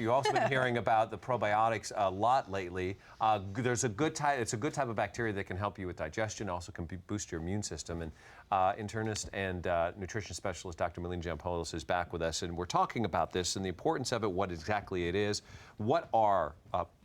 You've also been hearing about the probiotics a lot lately. It's a good type of bacteria that can help you with digestion, also can boost your immune system. And Internist and Nutrition Specialist Dr. Melina Jampolis is back with us, and we're talking about this and the importance of it, what exactly it is. What are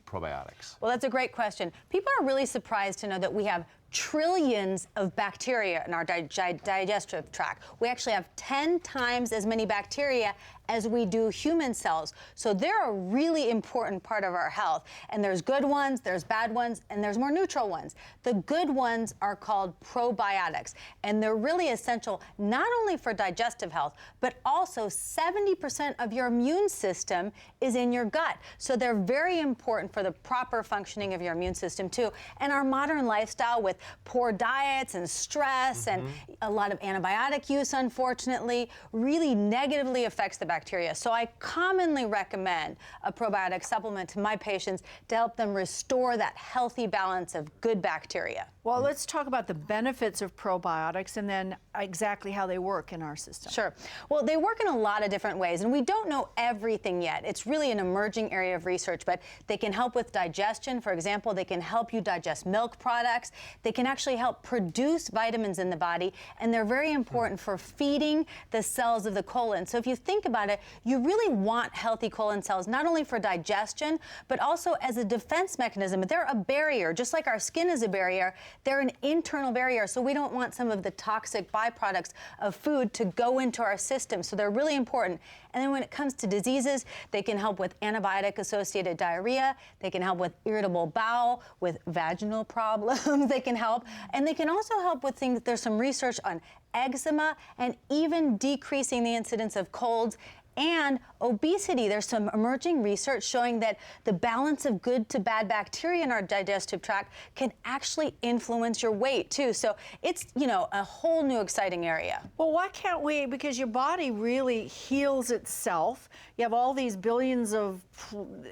probiotics? Well, that's a great question. People are really surprised to know that we have trillions of bacteria in our digestive tract. We actually have 10 times as many bacteria as we do human cells. So they're a really important part of our health. And there's good ones, there's bad ones, and there's more neutral ones. The good ones are called probiotics. And they're really essential not only for digestive health, but also 70% of your immune system is in your gut. So they're very important for the proper functioning of your immune system too. And our modern lifestyle with poor diets and stress and a lot of antibiotic use, unfortunately, really negatively affects the bacteria. So I commonly recommend a probiotic supplement to my patients to help them restore that healthy balance of good bacteria. Well, let's talk about the benefits of probiotics and then exactly how they work in our system. Sure. Well, they work in a lot of different ways, and we don't know everything yet. It's really an emerging area of research, but they can help with digestion. For example, they can help you digest milk products. They can actually help produce vitamins in the body, and they're very important for feeding the cells of the colon. So if you think about it, you really want healthy colon cells, not only for digestion, but also as a defense mechanism. They're a barrier, just like our skin is a barrier. They're an internal barrier, so we don't want some of the toxic byproducts of food to go into our system. So they're really important. And then when it comes to diseases, they can help with antibiotic-associated diarrhea. They can help with irritable bowel, with vaginal problems. They can help. And they can also help with things, there's some research on eczema and even decreasing the incidence of colds and obesity. There's some emerging research showing that the balance of good to bad bacteria in our digestive tract can actually influence your weight too. So it's, you know, a whole new exciting area. Well, why can't we, because your body really heals itself. You have all these billions of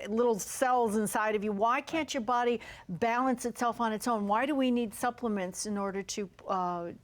little cells inside of you. Why can't your body balance itself on its own? Why do we need supplements in order to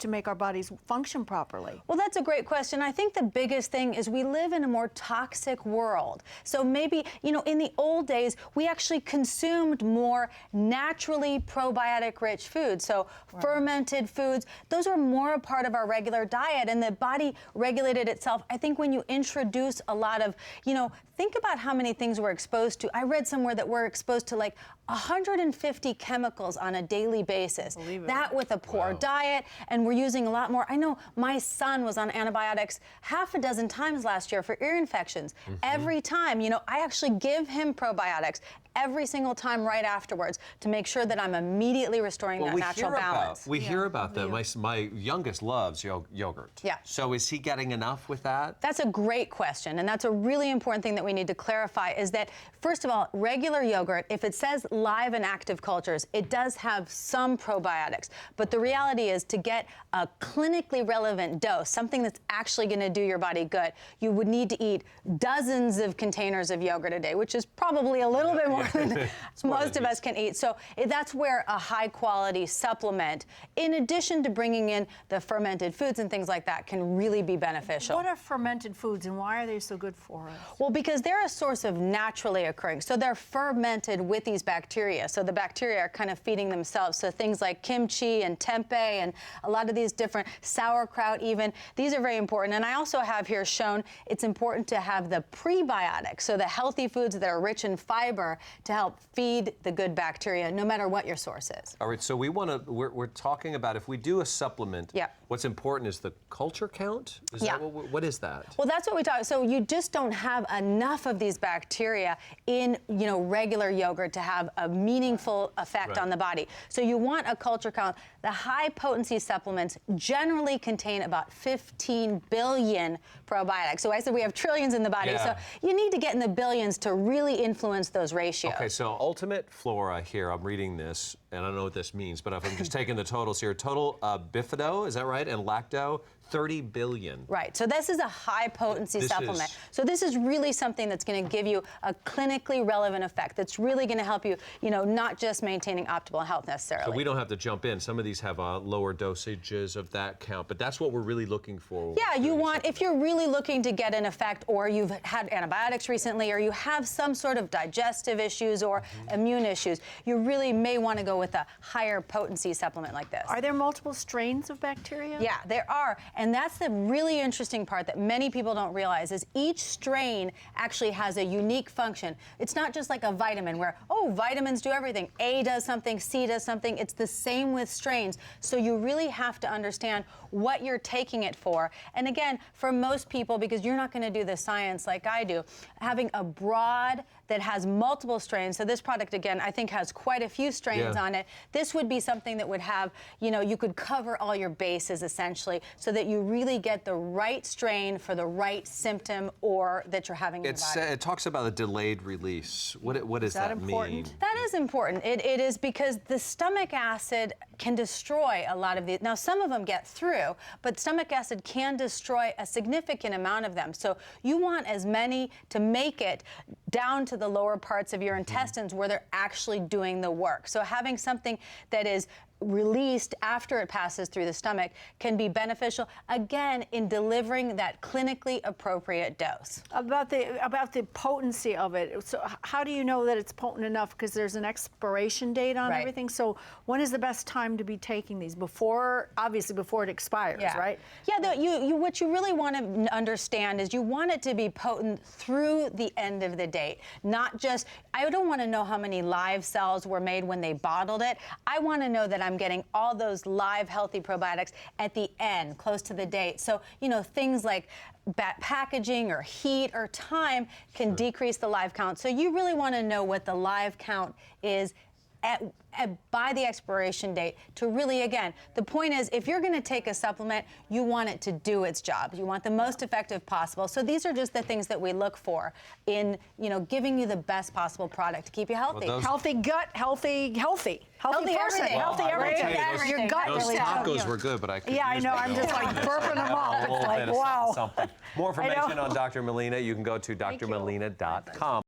make our bodies function properly? Well, that's a great question. I think the biggest thing is we live in a more toxic world. So maybe, you know, in the old days, we actually consumed more naturally probiotic-rich foods. So fermented foods, those were more a part of our regular diet, and the body regulated itself. I think when you introduce a lot of, you know, think about how many things we're exposed to. I read somewhere that we're exposed to like 150 chemicals on a daily basis. That with a poor diet, and we're using a lot more. I know my son was on antibiotics half a dozen times last year for ear infections. Every time, you know, I actually give him probiotics every single time right afterwards to make sure that I'm immediately restoring that natural balance. We hear about that. My youngest loves yogurt. Yeah. So is he getting enough with that? That's a great question, and that's a really important thing that we need to clarify is that, first of all, regular yogurt, if it says live and active cultures, it does have some probiotics. But the reality is to get a clinically relevant dose, something that's actually going to do your body good, you would need to eat dozens of containers of yogurt a day, which is probably a little bit more than most of us can eat. So that's where a high-quality supplement, in addition to bringing in the fermented foods and things like that, can really be beneficial. What are fermented foods, and why are they so good for us? Well, because they're a source of naturally occurring. So they're fermented with these bacteria. So the bacteria are kind of feeding themselves. So things like kimchi and tempeh and a lot of these different sauerkraut even, these are very important. And I also have here shown it's important to have the prebiotics, so the healthy foods that are rich in fiber to help feed the good bacteria, no matter what your source is. All right, so we're talking about if we do a supplement, what's important is the culture count? Is that what is that? Well, that's what we talk. So you just don't have enough of these bacteria in, you know, regular yogurt to have a meaningful effect on the body. So you want a culture count. The high potency supplements generally contain about 15 billion probiotics. So I said we have trillions in the body. So you need to get in the billions to really influence those ratios. Okay, so Ultimate Flora here, I'm reading this, and I don't know what this means, but if I'm just taking the totals here, total bifido, is that right? And lacto, 30 billion. Right, so this is a high potency This supplement. is- So this is really something that's going to give you a clinically relevant effect that's really going to help you, not just maintaining optimal health necessarily. So we don't have to jump in. Some of these have lower dosages of that count, but that's what we're really looking for. Yeah, you want, if you're really looking to get an effect, or you've had antibiotics recently, or you have some sort of digestive issues or immune issues, you really may want to go with a higher potency supplement like this. Are there multiple strains of bacteria? Yeah, there are. And that's the really interesting part that many people don't realize is each strain actually has a unique function. It's not just like a vitamin where, oh, vitamins do everything. A does something, C does something. It's the same with strains. So you really have to understand what you're taking it for. And again, for most people, because you're not going to do the science like I do, having a broad that has multiple strains. So this product, again, I think has quite a few strains on it. This would be something that would have, you could cover all your bases essentially so that you really get the right strain for the right symptom or that you're having in your body. It talks about a delayed release. What does that that important? mean? That is important. It is because the stomach acid can destroy a lot of these. Now, some of them get through, but stomach acid can destroy a significant amount of them. So you want as many to make it down to the lower parts of your intestines where they're actually doing the work. So having something that is released after it passes through the stomach can be beneficial, again, in delivering that clinically appropriate dose. About the potency of it. So how do you know that it's potent enough? Because there's an expiration date on Right. everything. So when is the best time to be taking these? Obviously before it expires, right? Yeah, what you really want to understand is you want it to be potent through the end of the date. Not just, I don't want to know how many live cells were made when they bottled it. I want to know that I'm getting all those live healthy probiotics at the end, close to the date. So, things like packaging or heat or time can decrease the live count. So you really want to know what the live count is by the expiration date to really, again, the point is if you're going to take a supplement, you want it to do its job. You want the most effective possible. So these are just the things that we look for in, giving you the best possible product to keep you healthy. Well, Healthy gut, healthy person, everything. healthy Well, I will everything. tell you, Your gut Those really tacos were good, but I could Yeah, I use know. them. I'm just like burping them up. A It's little like, bit of wow. something. More information know. on Dr. Melina, you can go to drmelina.com.